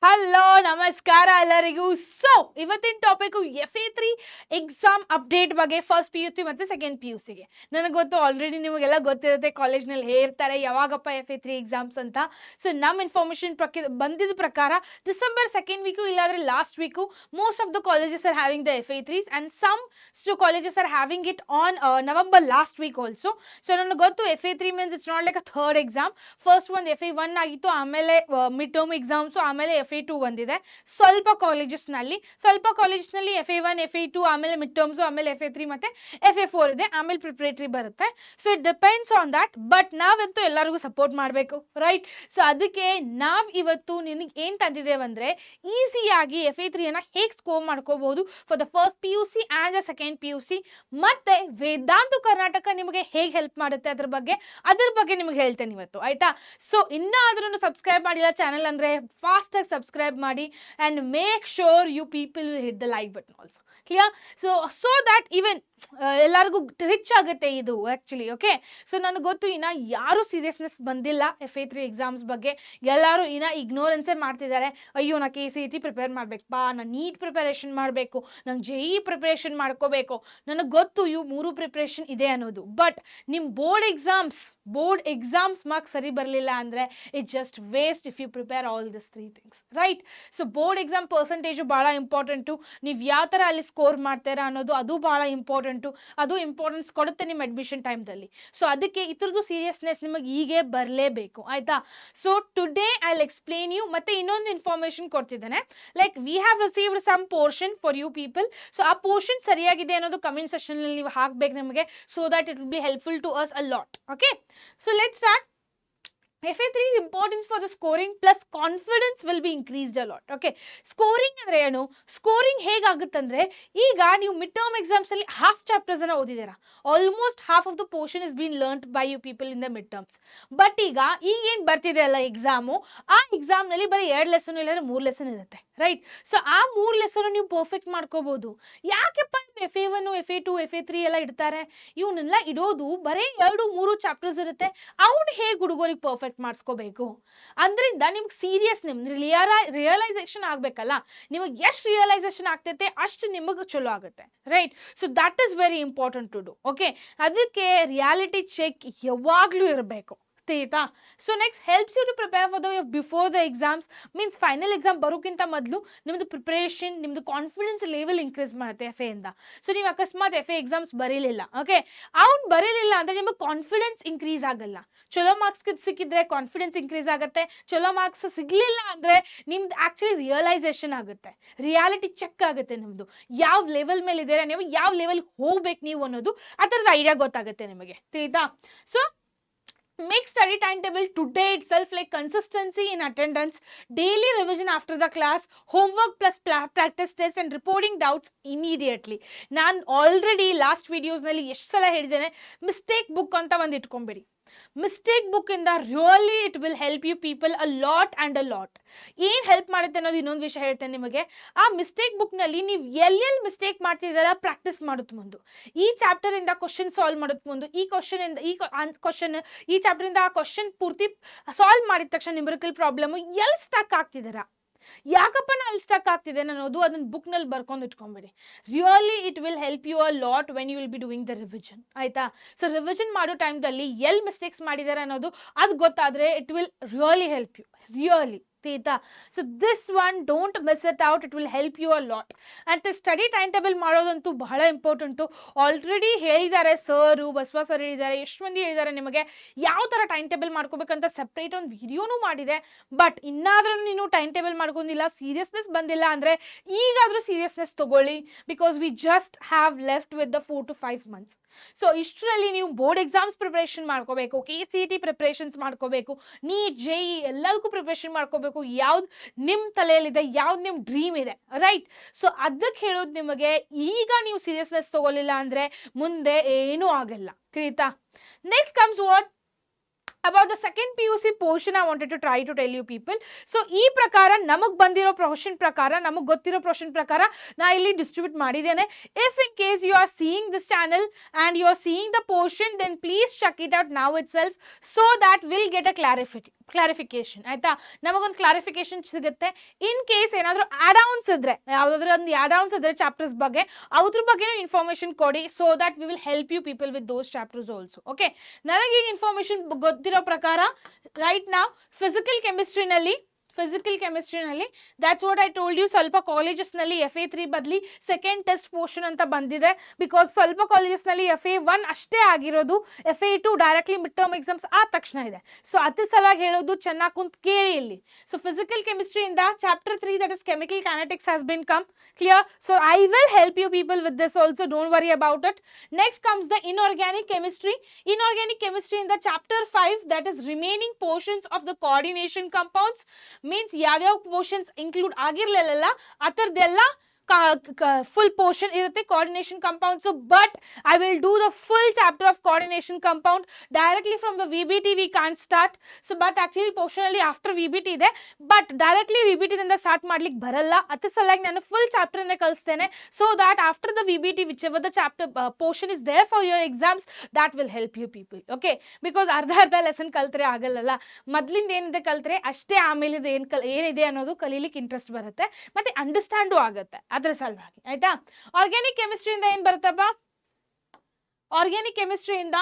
Hello ನಮಸ್ಕಾರ ಎಲ್ಲರಿಗೂ. So ಇವತ್ತಿನ ಟಾಪಿಕ್ FA3 ಎಕ್ಸಾಮ್ ಅಪ್ಡೇಟ್ ಬಗ್ಗೆ ಫಸ್ಟ್ PUC ಮತ್ತು ಸೆಕೆಂಡ್ PUCಗೆ. ನನಗೆ ಗೊತ್ತು ಆಲ್ರೆಡಿ ನಿಮಗೆಲ್ಲ ಗೊತ್ತಿರುತ್ತೆ ಕಾಲೇಜ್ನಲ್ಲಿ ಹೇಳ್ತಾರೆ ಯಾವಾಗಪ್ಪ FA3 ಎಕ್ಸಾಮ್ಸ್ ಅಂತ. ಸೊ ನಮ್ಮ ಇನ್ಫಾರ್ಮೇಷನ್ ಬಂದಿದ್ದ ಪ್ರಕಾರ ಡಿಸೆಂಬರ್ ಸೆಕೆಂಡ್ ವೀಕು ಇಲ್ಲಾಂದರೆ last week most of the colleges are having the FA3s and some colleges are having it on November last week also. So ನನಗೆ ಗೊತ್ತು FA3 means it's not like a third exam. First ಒಂದು FA1 ಆಗಿತ್ತು, ಆಮೇಲೆ mid term exams, ಆಮೇಲೆ FA2 ಬಂದಿದೆ. ಸ್ವಲ್ಪ ಕಾಲೇಜಸ್ನಲ್ಲಿ FA1 FA2 ಆಮೇಲೆ mid terms, ಆಮೇಲೆ FA3 ಮತ್ತು FA4 ಇದೆ, ಆಮೇಲೆ ಪ್ರಿಪ್ರೇಟರಿ ಬರುತ್ತೆ. So it depends on that. But ನಾವಂತೂ ಎಲ್ಲರಿಗೂ ಸಪೋರ್ಟ್ ಮಾಡಬೇಕು, ರೈಟ್? ಸೊ ಅದಕ್ಕೆ ನಾವು ಇವತ್ತು ನಿನಗೆ ಏನು ತಂದಿದ್ದೇವೆ ಅಂದರೆ ಈಸಿಯಾಗಿ FA3ಯನ್ನು ಹೇಗೆ ಸ್ಕೋರ್ ಮಾಡ್ಕೋಬಹುದು for the first PUC and the second PUC, ಮತ್ತು ವೇದಾಂತ ಕರ್ನಾಟಕ ನಿಮಗೆ ಹೇಗೆ ಹೆಲ್ಪ್ ಮಾಡುತ್ತೆ ಅದ್ರ ಬಗ್ಗೆ ನಿಮಗೆ ಹೇಳ್ತೇನೆ ಇವತ್ತು, ಆಯಿತಾ? ಸೊ ಇನ್ನಾದ್ರೂ ಸಬ್ಸ್ಕ್ರೈಬ್ ಮಾಡಿಲ್ಲ ಚಾನಲ್ ಅಂದರೆ ಫಾಸ್ಟಾಗಿ ಸಬ್ಸ್ಕ್ರೈಬ್ ಮಾಡಿ and make sure you people hit the like button also, clear? So that even ಎಲ್ಲರಿಗೂ ರಿಚ್ ಆಗುತ್ತೆ ಇದು ಆ್ಯಕ್ಚುಲಿ, ಓಕೆ? ಸೊ ನನಗೆ ಗೊತ್ತು ಇನ್ನು ಯಾರೂ ಸೀರಿಯಸ್ನೆಸ್ ಬಂದಿಲ್ಲ FA3 ಎಕ್ಸಾಮ್ಸ್ ಬಗ್ಗೆ. ಎಲ್ಲರೂ ಇನ್ನು ಇಗ್ನೋರೆನ್ಸೇ ಮಾಡ್ತಿದ್ದಾರೆ. ಅಯ್ಯೋ ನಾ KCET ಪ್ರಿಪೇರ್ ಮಾಡಬೇಕಪ್ಪ, ನಾನು ನೀಟ್ ಪ್ರಿಪರೇಷನ್ ಮಾಡಬೇಕು, ನಂಗೆ JEE ಪ್ರಿಪ್ರೇಷನ್ ಮಾಡ್ಕೋಬೇಕು. ನನಗೆ ಗೊತ್ತು ಇವು ಮೂರು ಪ್ರಿಪ್ರೇಷನ್ ಇದೆ ಅನ್ನೋದು. ಬಟ್ ನಿಮ್ಮ ಬೋರ್ಡ್ ಎಕ್ಸಾಮ್ಸ್ ಮಾರ್ಕ್ಸ್ ಸರಿ ಬರಲಿಲ್ಲ ಅಂದರೆ it just waste if you prepare all this 3 things, right? So board exam percentage ಭಾಳ ಇಂಪಾರ್ಟೆಂಟು. ನೀವು ಯಾವ ಥರ ಅಲ್ಲಿ ಸ್ಕೋರ್ ಮಾಡ್ತೀರಾ ಅನ್ನೋದು ಅದು ಭಾಳ ಇಂಪಾರ್ಟೆಂಟು. ಅದು ಇಂಪಾರ್ಟೆನ್ಸ್ ಕೊಡುತ್ತೆ ನಿಮ್ಮ ಅಡ್ಮಿಷನ್ ಟೈಮ್ದಲ್ಲಿ. ಸೊ ಅದಕ್ಕೆ ಇದ್ರದ್ದು ಸೀರಿಯಸ್ನೆಸ್ ನಿಮಗೆ ಹೀಗೆ ಬರಲೇಬೇಕು, ಆಯಿತಾ? So today I will explain you. ಮತ್ತು ಇನ್ನೊಂದು ಇನ್ಫಾರ್ಮೇಷನ್ ಕೊಡ್ತಿದ್ದೇನೆ, like we have received some portion for you people. So ಆ ಪೋರ್ಷನ್ ಸರಿಯಾಗಿದೆ ಅನ್ನೋದು ಕಮೆಂಟ್ ಸೆಕ್ಷನಲ್ಲಿ ನೀವು ಹಾಕಬೇಕು ನಮಗೆ, so that it will be helpful to us a lot, okay? So let's start. FA3's importance for the scoring plus confidence will be increased a lot, okay? Scoring ಅಂದರೆ ಏನು? Scoring ಹೇಗಾಗುತ್ತಂದರೆ, ಈಗ ನೀವು ಮಿಡ್ ಟರ್ಮ್ ಎಕ್ಸಾಮ್ಸಲ್ಲಿ half ಚಾಪ್ಟರ್ಸನ್ನು ಓದಿದ್ದೀರಾ, almost half of the portion is been learned by you people in the mid terms. But ಈಗೇನು ಬರ್ತಿದೆ ಅಲ್ಲ ಎಕ್ಸಾಮು, ಆ ಎಕ್ಸಾಮ್ನಲ್ಲಿ ಬರೀ 2 ಲೆಸನ್ ಇಲ್ಲಾಂದರೆ 3 ಲೆಸನ್ ಇರುತ್ತೆ, ರೈಟ್? ಸೊ ಆ 3 ಲೆಸನ್ನು ನೀವು ಪರ್ಫೆಕ್ಟ್ ಮಾಡ್ಕೋಬೋದು. ಯಾಕೆಪ್ಪ FA1 FA2 FA3 ಎಲ್ಲ ಇಡ್ತಾರೆ? ಇವನ್ನೆಲ್ಲ ಇಡೋದು ಬರೀ 2-3 ಚಾಪ್ಟರ್ಸ್ ಇರುತ್ತೆ. ಅವ್ನು ಹೇಗೆ ಹುಡುಗರಿಗೆ ಪರ್ಫೆಕ್ಟ್ ಮಾಡಿಸ್ಕೋಬೇಕು ಅಂದ್ರಿಂದ ನಿಮ್ಗೆ ಸೀರಿಯಸ್ ರಿಯಲೈಸೇಷನ್ ಆಗಬೇಕಲ್ಲ. ನಿಮಗೆ ಎಷ್ಟು ರಿಯಲೈಸೇಷನ್ ಆಗ್ತೈತೆ ಅಷ್ಟು ನಿಮಗೆ ಚಲೋ ಆಗುತ್ತೆ, right? So that is very important to do, okay? ಅದಕ್ಕೆ ರಿಯಾಲಿಟಿ ಚೆಕ್ ಯಾವಾಗಲೂ ಇರಬೇಕು, ಆಯ್ತಾ? So next helps you to prepare for the before the exams, means final exam ಬರೋಕ್ಕಿಂತ ಮೊದಲು ನಿಮ್ಮದು ಪ್ರಿಪ್ರೇಷನ್, ನಿಮ್ಮದು ಕಾನ್ಫಿಡೆನ್ಸ್ ಲೆವೆಲ್ ಇನ್ಕ್ರೀಸ್ ಮಾಡುತ್ತೆ FAಯಿಂದ. ಸೊ ನೀವು ಅಕಸ್ಮಾತ್ FA ಎಕ್ಸಾಮ್ಸ್ ಬರೀಲಿಲ್ಲ, ಓಕೆ? ಬರೀಲಿಲ್ಲ ಅಂದರೆ ನಿಮಗೆ ಕಾನ್ಫಿಡೆನ್ಸ್ ಇನ್ಕ್ರೀಸ್ ಆಗಲ್ಲ. ಚಲೋ ಮಾರ್ಕ್ಸ್ ಸಿಕ್ಕಿದ್ರೆ ಕಾನ್ಫಿಡೆನ್ಸ್ ಇನ್ಕ್ರೀಸ್ ಆಗುತ್ತೆ. ಚಲೋ ಮಾರ್ಕ್ಸ್ ಸಿಗಲಿಲ್ಲ ಅಂದರೆ ನಿಮ್ದು ಆ್ಯಕ್ಚುಲಿ ರಿಯಲೈಸೇಷನ್ ಆಗುತ್ತೆ, ರಿಯಾಲಿಟಿ ಚೆಕ್ ಆಗುತ್ತೆ ನಿಮ್ಮದು. ಯಾವ ಲೆವೆಲ್ ಮೇಲೆ ಇದ್ದೀರಾ ನೀವು, ಯಾವ ಲೆವೆಲ್ ಹೋಗ್ಬೇಕು ನೀವು ಅನ್ನೋದು ಆ ಥರದ ಐಡಿಯಾ ಗೊತ್ತಾಗುತ್ತೆ ನಿಮಗೆ, ತಿಳಿತಾ? So make study timetable today itself, like consistency in attendance, daily revision after the class, homework plus practice test and reporting doubts immediately. ನಾನು ಆಲ್ರೆಡಿ ಲಾಸ್ಟ್ ವಿಡಿಯೋಸ್ನಲ್ಲಿ ಎಷ್ಟು ಸಲ ಹೇಳಿದ್ದೇನೆ, ಮಿಸ್ಟೇಕ್ ಬುಕ್ ಅಂತ ಒಂದು ಇಟ್ಕೊಂಬೇಡಿ. ಮಿಸ್ಟೇಕ್ ಬುಕ್ಕಿಂದ really it will help you people a lot and a lot. ಏನು ಹೆಲ್ಪ್ ಮಾಡುತ್ತೆ ಅನ್ನೋದು ಇನ್ನೊಂದು ವಿಷಯ ಹೇಳ್ತೇನೆ ನಿಮಗೆ. ಆ ಮಿಸ್ಟೇಕ್ ಬುಕ್ನಲ್ಲಿ ನೀವು ಎಲ್ಲೆಲ್ಲಿ ಮಿಸ್ಟೇಕ್ ಮಾಡ್ತಿದ್ದಾರ ಪ್ರಾಕ್ಟೀಸ್ ಮಾಡೋದು ಮುಂದೆ, ಈ ಚಾಪ್ಟರಿಂದ ಕ್ವಶನ್ ಸಾಲ್ವ್ ಮಾಡೋದು ಮುಂದೆ, ಈ ಚಾಪ್ಟರಿಂದ ಆ ಕ್ವಶನ್ ಪೂರ್ತಿ ಸಾಲ್ವ್ ಮಾಡಿದ ತಕ್ಷಣ ನ್ಯೂಮರಿಕಲ್ ಪ್ರಾಬ್ಲಮ್ ಎಲ್ಲಿ ಸ್ಟಕ್ ಆಗ್ತಿದ್ದೀರಾ, ಯಾಕಪ್ಪ ನಾ ಅಲ್ಲಿ ಸ್ಟಕ್ ಆಗ್ತಿದೆ ಅನ್ನೋದು ಅದನ್ನು ಬುಕ್ನಲ್ಲಿ ಬರ್ಕೊಂಡು ಇಟ್ಕೊಂಬೇಡಿ. Really it will help you a lot when you will be doing the revision, ಆಯಿತಾ? ಸೊ ರಿವಿಷನ್ ಮಾಡೋ ಟೈಮ್ದಲ್ಲಿ ಎಲ್ಲಿ ಮಿಸ್ಟೇಕ್ಸ್ ಮಾಡಿದ್ದಾರೆ ಅನ್ನೋದು ಅದು ಗೊತ್ತಾದರೆ it will really help you, really, ಆಯ್ತಾ? So this one don't miss it out, it will help you a lot. And study time table ಮಾಡೋದಂತೂ ಬಹಳ ಇಂಪಾರ್ಟೆಂಟು. ಆಲ್ರೆಡಿ ಹೇಳಿದ್ದಾರೆ ಸರು, ಬಸವ ಸರ್ ಹೇಳಿದ್ದಾರೆ, ಎಷ್ಟು ಮಂದಿ ಹೇಳಿದ್ದಾರೆ ನಿಮಗೆ ಯಾವ ಥರ ಟೈಮ್ ಟೇಬಲ್ ಮಾಡ್ಕೋಬೇಕಂತ ಸಪ್ರೇಟ್ ಒಂದು ವಿಡಿಯೋನೂ ಮಾಡಿದೆ. ಬಟ್ ಇನ್ನಾದ್ರೂ ನೀನು ಟೈಮ್ ಟೇಬಲ್ ಮಾಡ್ಕೊಂಡಿಲ್ಲ, ಸೀರಿಯಸ್ನೆಸ್ ಬಂದಿಲ್ಲ ಅಂದರೆ ಈಗಾದರೂ ಸೀರಿಯಸ್ನೆಸ್ ತೊಗೊಳ್ಳಿ, because we just have left with the 4 to 5 months. So ಇಷ್ಟರಲ್ಲಿ ನೀವು ಬೋರ್ಡ್ ಎಕ್ಸಾಮ್ಸ್ ಪ್ರಿಪ್ರೇಷನ್ ಮಾಡ್ಕೋಬೇಕು, KCET ಪ್ರಿಪ್ರೇಷನ್ಸ್ ಮಾಡ್ಕೋಬೇಕು, ನೀಟ್ JEE ಎಲ್ಲದಕ್ಕೂ ಪ್ರಿಪ್ರೇಷನ್ ಮಾಡ್ಕೋಬೇಕು. ಯಾವ್ದು ನಿಮ್ಮ ತಲೆಯಲ್ಲಿದೆ, ಯಾವ್ದು ನಿಮ್ಮ ಡ್ರೀಮ್ ಇದೆ, ರೈಟ್? ಸೊ ಅದಕ್ಕೆ ಹೇಳೋದು ನಿಮಗೆ, ಈಗ ನೀವು ಸೀರಿಯಸ್ನೆಸ್ ತೊಗೊಳ್ಳಿಲ್ಲ ಅಂದರೆ ಮುಂದೆ ಏನೂ ಆಗಲ್ಲ, ತಿಳಿತಾ? Next comes what about the second PUC portion I wanted to try to tell you people. So ಈ ಪ್ರಕಾರ ನಮಗೆ ಬಂದಿರೋ ಪ್ರೊಫೆಷನ್ ಪ್ರಕಾರ, ನಮಗೆ ಗೊತ್ತಿರೋ ಪ್ರೊಫೆಷನ್ ಪ್ರಕಾರ ನಾ ಇಲ್ಲಿ ಡಿಸ್ಟ್ರಿಬ್ಯೂಟ್ ಮಾಡಿದ್ದೇನೆ. If in case you are seeing this channel and you are seeing the portion, then please check it out now itself so that we'll get a clarification ಆಯ್ತಾ, ನಮಗೊಂದು ಕ್ಲಾರಿಫಿಕೇಶನ್ ಸಿಗುತ್ತೆ. ಇನ್ ಕೇಸ್ ಏನಾದರೂ ಆಡೌನ್ಸ್ ಇದ್ರೆ, ಯಾವುದಾದ್ರೂ ಒಂದು ಆಡೌನ್ಸ್ ಇದ್ರೆ chapters ಬಗ್ಗೆ, ಅದ್ರ ಬಗ್ಗೆ ಇನ್ಫಾರ್ಮೇಶನ್ ಕೊಡಿ, so that we will help you people with those chapters also. Okay, ನನಗೆ ಈಗ ಇನ್ಫಾರ್ಮೇಶನ್ ಗೊತ್ತಿರೋ ಪ್ರಕಾರ ರೈಟ್ ನಾವು ಫಿಸಿಕಲ್ ಕೆಮಿಸ್ಟ್ರಿನಲ್ಲಿ that's what I told you, ಸ್ವಲ್ಪ ಕಾಲೇಜಸ್ನಲ್ಲಿ FA3 ಬದಲಿ ಸೆಕೆಂಡ್ ಟೆಸ್ಟ್ ಪೋರ್ಷನ್ ಅಂತ ಬಂದಿದೆ. ಬಿಕಾಸ್ ಸ್ವಲ್ಪ ಕಾಲೇಜಸ್ನಲ್ಲಿ FA1 ಅಷ್ಟೇ ಆಗಿರೋದು, FA2 directly mid term exams ಆದ ತಕ್ಷಣ ಇದೆ. ಸೊ ಅದ್ರ ಸಲುವಾಗಿ ಹೇಳೋದು, ಚೆನ್ನಾಗಿ ಕುಂತ್ ಕೇಳಿ ಇಲ್ಲಿ. ಸೊ ಫಿಸಿಕಲ್ ಕೆಮಿಸ್ಟ್ರಿಯಿಂದ chapter 3 that is chemical kinetics has been come clear. So I will help you people with this also, don't worry about it. Next comes the inorganic chemistry in the chapter 5, that is remaining portions of the coordination compounds. Means ಯಾವ್ಯಾವ portions include ಆಗಿರ್ಲಿಲ್ಲ ಅದರದೆಲ್ಲ full portion irutte coordination compound. So but I will do the full chapter of coordination compound directly from the VBT. We can't start, so but actually portion alli after VBT ide, but directly VBT ದಿಂದ start ಮಾಡ್ಲಿಕ್ಕೆ ಬರಲ್ಲ. ಅದರ ಸಲುವಾಗಿ ನಾನು full chapter ಅನ್ನು ಕಲಿಸ್ತೇನೆ, so that after the VBT whichever the chapter portion is there for your exams, that will help you people. Okay, because ಅರ್ಧ lesson ಕಲ್ತ್ರೆ ಆಗಲ್ಲ, ಮೊದಲಿಂದ ಏನಿದೆ ಕಲ್ತ್ರೆ ಅಷ್ಟೇ ಆಮೇಲೆ ಏನಿದೆ ಅನ್ನೋದು ಕಲೀಲಿಕ್ಕೆ ಇಂಟ್ರೆಸ್ಟ್ ಬರುತ್ತೆ, ಮತ್ತೆ ಅಂಡರ್ಸ್ಟ್ಯಾಂಡು ಆಗುತ್ತೆ ಅದರ ಸಲುವಾಗಿ ಆಯ್ತಾ. ಆರ್ಗ್ಯಾನಿಕ್ ಕೆಮಿಸ್ಟ್ರಿಯಿಂದ ಏನ್ ಬರುತ್ತಪ್ಪ, ಆರ್ಗ್ಯಾನಿಕ್ ಕೆಮಿಸ್ಟ್ರಿಯಿಂದ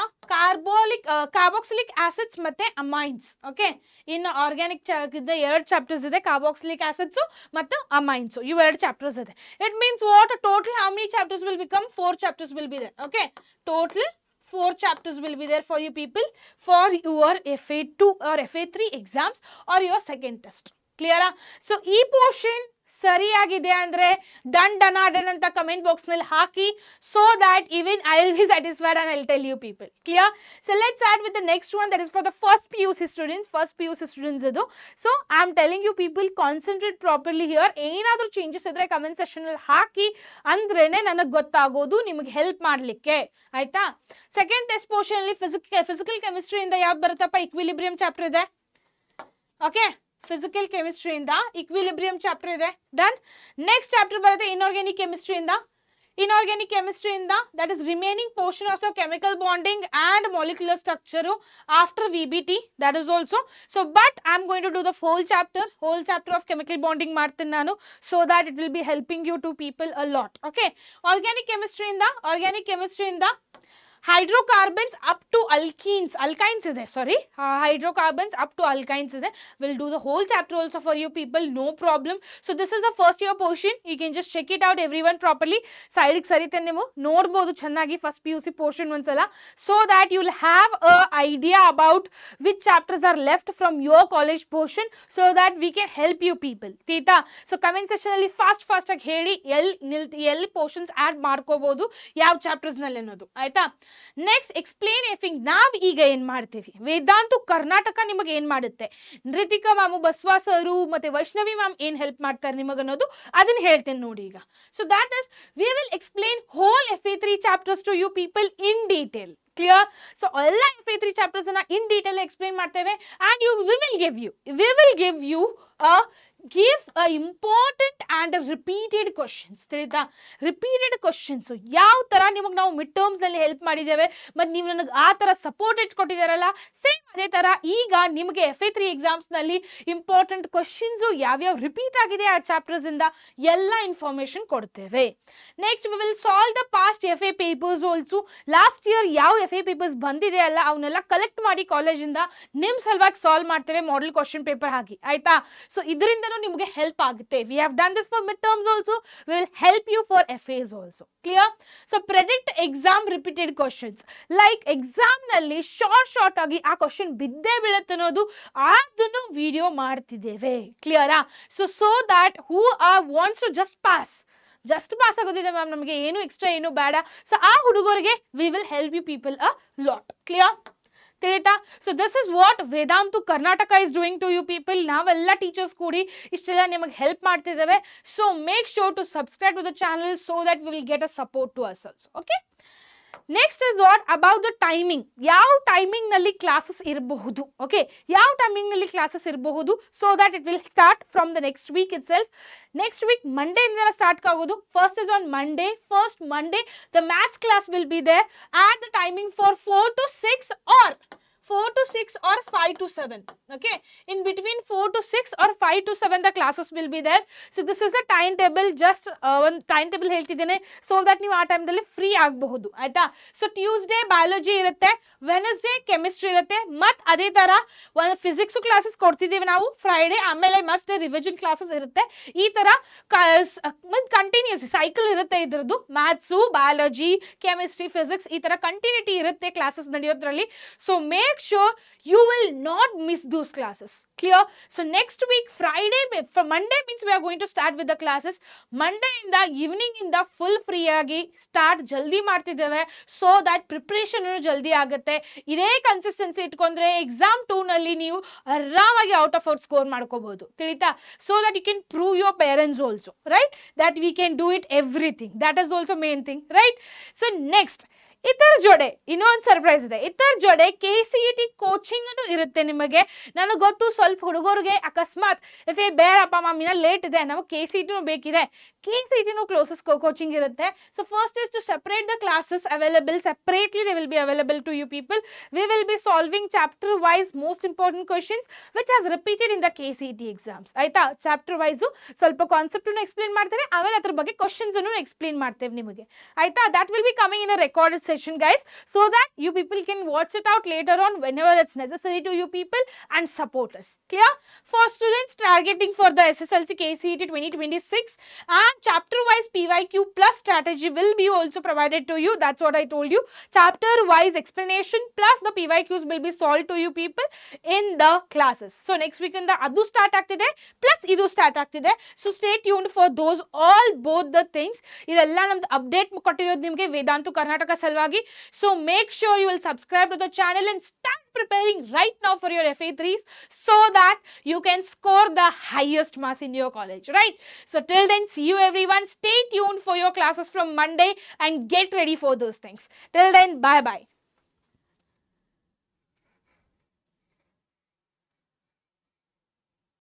ಕಾರ್ಬಾಕ್ಸಿಲಿಕ್ ಆಸಿಡ್ಸ್ ಮತ್ತೆ ಅಮೈನ್ಸ್. ಓಕೆ, ಇನ್ನು ಆರ್ಗ್ಯಾನಿಕ್ ಎರಡು ಚಾಪ್ಟರ್ಸ್ ಇದೆ, ಕಾರ್ಬಾಕ್ಸಿಲಿಕ್ ಆಸಿಡ್ಸ್ ಮತ್ತು ಅಮೈನ್ಸ್, ಇವು ಎರಡು ಚಾಪ್ಟರ್ಸ್ ಇದೆ. It means what total how many chapters will become 4 chapters will be there. Okay, total 4 chapters will be there for you people for your FA2 or FA3 exams or your second test. Clear? So ಈ portion ಸರಿಯಾಗಿದೆ ಅಂದ್ರೆ done ಅಂತ comment box ನಲ್ಲಿ ಹಾಕಿ, so that even I will be satisfied and I'll tell you people. Clear? So let's start with the next one, that is for the first PUC students ಇದು. So I am telling you people, concentrate properly here. ಏನಾದರೂ changes ಇದ್ರೆ comment section ಅಲ್ಲಿ ಹಾಕಿ, ಅಂದ್ರೇನೆ ನನಗೆ ಗೊತ್ತಾಗೋದು ನಿಮಗೆ help ಮಾಡ್ಲಿಕ್ಕೆ ಆಯ್ತಾ. ಸೆಕೆಂಡ್ ಟೆಸ್ಟ್ ಪೋರ್ಷನ್ ಅಲ್ಲಿ ಫಿಸಿಕಲ್ ಕೆಮಿಸ್ಟ್ರಿಯಿಂದ ಯಾವ್ದು ಬರುತ್ತಪ್ಪ, ಇಕ್ವಿಲಿಬ್ರಿಯಂ ಚಾಪ್ಟರ್ ಇದೆ. ಓಕೆ, ಫಿಸಿಕಲ್ ಕೆಮಿಸ್ಟ್ರಿಯಿಂದ ಇಕ್ವಿಲಿಬ್ರಿಯಂ ಚಾಪ್ಟರ್ ಇದೆ, ಡನ್. ನೆಕ್ಸ್ಟ್ ಚಾಪ್ಟರ್ ಬರುತ್ತೆ ಇನ್ಆರ್ಗ್ಯಾನಿಕ್ ಕೆಮಿಸ್ಟ್ರಿಯಿಂದ that is remaining portion of chemical bonding and molecular structure after VBT, that is also. So but I am going to do the whole chapter of chemical bonding ಮಾಡ್ತೀನಿ ನಾನು, so that it will be helping you to people a lot. Okay, organic ಕೆಮಿಸ್ಟ್ರಿಯಿಂದ hydrocarbons up to alkynes ಇದೆ, sorry, hydrocarbons up to alkynes ಇದೆ. We'll do the whole chapter also for you people, no problem. So this is the first year portion, you can just check it out everyone properly. Side ಗೆ ಸರಿತೆ ನೀವು ನೋಡಬಹುದು ಚೆನ್ನಾಗಿ first PUC portion ಒಂದ್ಸಲ, so that you will have a idea about which chapters are left from your college portion, so that we can help you people. ತೀತಾ, so comment section ಅಲ್ಲಿ fast ಆಗಿ ಹೇಳಿ ಎಲ್ಲಿ portions add ಮಾಡ್ಕೋಬಹುದು ಯಾವ chapters ನಲ್ಲಿ ಅನ್ನೋದು ಆಯ್ತಾ. ನೆಕ್ಸ್ಟ್ ಎಕ್ಸ್ಪ್ಲೇನ್ ನಾವ್ ಈಗ ಏನ್ ಮಾಡ್ತೀವಿ, ವೇದಾಂತು ಕರ್ನಾಟಕ ನಿಮಗೆ ಏನ್ ಮಾಡುತ್ತೆ, ನೃತಿಕಾ ಮ್ಯಾಮು, ಬಸವಾ ಸರು ಮತ್ತೆ ವೈಷ್ಣವಿ ಮ್ಯಾಮ್ ಏನ್ ಹೆಲ್ಪ್ ಮಾಡ್ತಾರೆ ನಿಮಗನ್ನೋದು ಅದನ್ನ ಹೇಳ್ತೇನೆ ನೋಡಿ ಈಗ. So that is we will explain whole FA3 chapters to you people in detail. Clear? So ಎಲ್ಲ FA3 ಚಾಪ್ಟರ್ಸ್ ಅನ್ನ ಇನ್ ಡೀಟೇಲ್ ಎಕ್ಸ್ಪ್ಲೇನ್ ಮಾಡ್ತೇವೆ, and we will give you important and repeated questions. ತಿಳಿತಾ? Repeated questions ಯಾವ ತರ ನಿಮಗೆ ನಾವು mid terms ನಲ್ಲಿ help ಮಾಡಿದ್ದೇವೆ, ಮತ್ತೆ ನೀವು ನನಗೆ ಆ ತರ ಸಪೋರ್ಟ್ ಕೊಟ್ಟಿದ್ದಾರಲ್ಲ, ಸೇಮ್ ಅದೇ ತರ ಈಗ ನಿಮಗೆ FA3 ಎಕ್ಸಾಮ್ಸ್ ನಲ್ಲಿ ಇಂಪಾರ್ಟೆಂಟ್ ಕ್ವಶನ್ಸ್ ಯಾವ್ಯಾವ ರಿಪೀಟ್ ಆಗಿದೆ ಆ ಚಾಪ್ಟರ್ಸ್ ಇಂದ ಎಲ್ಲ ಇನ್ಫಾರ್ಮೇಶನ್ ಕೊಡ್ತೇವೆ. Next we will solve the past FA papers also. Last year ಯಾವ FA ಪೇಪರ್ಸ್ ಬಂದಿದೆ ಅಲ್ಲ ಅವನ್ನೆಲ್ಲ ಕಲೆಕ್ಟ್ ಮಾಡಿ ಕಾಲೇಜಿಂದ ನಿಮ್ ಸಲುವಾಗಿ ಸಾಲ್ವ್ ಮಾಡ್ತೇವೆ ಮಾಡೆಲ್ ಕ್ವಶನ್ ಪೇಪರ್ ಹಾಕಿ ಆಯ್ತಾ. ಸೊ ಇದರಿಂದ ನಿಮಗೆ ಹೆಲ್ಪ್ ಆಗುತ್ತೆ. We have done this for mid terms also, we will help you for FAs also. Clear? So predict exam repeated questions, like exam ನಲ್ಲಿ ಶಾರ್ಟ್ ಆಗಿ ಆ ಕ್ವಶನ್ ಬಿದ್ದೇ ಬೀಳುತ್ತೆ ಅನ್ನೋದು ಅದನ್ನು ವಿಡಿಯೋ ಮಾಡ್ತಿದ್ದೇವೆ. ಕ್ಲಿಯರಾ? So that who are wants to just pass ಆಗೋದಿದೆ ma'am, ನಮಗೆ ಏನು ಎಕ್ಸ್ಟ್ರಾ ಏನು ಬೇಡ, ಸೊ ಆ ಹುಡುಗರಿಗೆ we will help you people a lot. Clear? ತಿಳಿತಾ? So this is what Vedantu Karnataka is doing to you people. ನಾವೆಲ್ಲ ಟೀಚರ್ಸ್ ಕೂಡಿ ಇಷ್ಟೆಲ್ಲ ನಿಮಗೆ ಹೆಲ್ಪ್ ಮಾಡ್ತಿದ್ದೇವೆ. So make sure to subscribe to the channel, so that we will get a support to us also. Okay, next is what about the timing, ಯಾವ timing ನಲ್ಲಿ classes ಇರಬಹುದು. Okay, ಯಾವ timing ನಲ್ಲಿ classes ಇರಬಹುದು, so that it will start from the next week itself. Next week Monday ಇಂದ start ಆಗೋದು. First is on Monday the maths class will be there at the timing for 4 to 6 or 4 to 6 or 5 to 7. Okay, in between 4 to 6 or 5 to 7 the classes will be there. So this is the timetable. Just one timetable ಹೇಳ್ತಿದ್ದೇನೆ so that ನೀವು ಆ ಟೈಮ್ದಲ್ಲಿ free ಆಗಬಹುದು ಆಯ್ತಾ. So Tuesday biology ಇರುತ್ತೆ, Wednesday chemistry ಇರುತ್ತೆ, ಮತ್ತು ಅದೇ ಥರ ಒಂದು ಫಿಸಿಕ್ಸ್ ಕ್ಲಾಸಸ್ ಕೊಡ್ತಿದ್ದೀವಿ ನಾವು ಫ್ರೈಡೇ, ಆಮೇಲೆ ಮಸ್ಟ್ ರಿವಿಷನ್ ಕ್ಲಾಸಸ್ ಇರುತ್ತೆ. ಈ ಥರ ಕಂಟಿನ್ಯೂಸ್ ಸೈಕಲ್ ಇರುತ್ತೆ ಇದ್ರದ್ದು. ಮ್ಯಾಥ್ಸು, ಬಯಾಲಜಿ, ಕೆಮಿಸ್ಟ್ರಿ, ಫಿಸಿಕ್ಸ್ ಈ ಥರ ಕಂಟಿನ್ಯೂಟಿ ಇರುತ್ತೆ ಕ್ಲಾಸಸ್ ನಡೆಯೋದ್ರಲ್ಲಿ. So make sure you will not miss those classes. Clear? So next week Friday, for Monday means we are going to start with the classes. Monday in the evening in the full free agi start jaldi ಮಾಡ್ತಿದ್ದೇವೆ, so that preparation jaldi ಆಗುತ್ತೆ. ಇದೇ consistency ಇಟ್ಕೊಂಡ್ರೆ exam 2 ನಲ್ಲಿ ನೀವು ಆರಾಮಾಗಿ out of out score ಮಾಡ್ಕೋಬಹುದು, ತಿಳಿತಾ? so that you can prove your parents also, right, that we can do it everything. That is also main thing, right? So next ಇದರ ಜೋಡೆ ಇನ್ನೊಂದು ಸರ್ಪ್ರೈಸ್ ಇದೆ. ಇದರ ಜೋಡೆ KCET ಕೋಚಿಂಗ್ ಅನ್ನು ಇರುತ್ತೆ ನಿಮಗೆ. ನನಗೆ ಗೊತ್ತು ಸ್ವಲ್ಪ ಹುಡುಗರಿಗೆ ಅಕಸ್ಮಾತ್ ಇಫ್ ಬೇಡಪ್ಪ ಮಮ್ಮಿನ ಲೇಟ್ ಇದೆ, ನಮಗೆ KCET ಬೇಕಿದೆ, KCET ಕ್ಲೋಸಸ್ ಕೋಚಿಂಗ್ ಇರುತ್ತೆ. So first is to separate the classes available separately. They will be available to you people. We will be solving chapter wise most important questions which has repeated in the KCET exams ಆಯ್ತಾ. Chapter wise ಸ್ವಲ್ಪ concept explain ಮಾಡ್ತಾರೆ, ಆಮೇಲೆ ಅದ್ರ ಬಗ್ಗೆ questions ಅನ್ನು explain ಮಾಡ್ತೇವೆ ನಿಮಗೆ ಆಯ್ತಾ. That will be coming in a recorded session guys, so that you people can watch it out later on whenever it's necessary to you people and support us. Clear? For students targeting for the SSLC KCET 2026 and chapter wise PYQ plus strategy will be also provided to you. That's what I told you. Chapter wise explanation plus the PYQs will be solved to you people in the classes. So next week in the adu start ಆಗ್ತಿದೆ plus idu start ಆಗ್ತಿದೆ. So stay tuned for those all both the things. ಇದೆಲ್ಲ ನಮ್ದು update ಕೊಟ್ಟಿರೋದು ನಿಮಗೆ ವೇದಾಂತು ಕರ್ನಾಟಕ ಸಲುವಾಗಿ. So make sure you will subscribe to the channel and start preparing right now for your FA3s so that you can score the highest marks in your college, right? So till then, see you everyone. Stay tuned for your classes from Monday and get ready for those things. Till then, bye bye.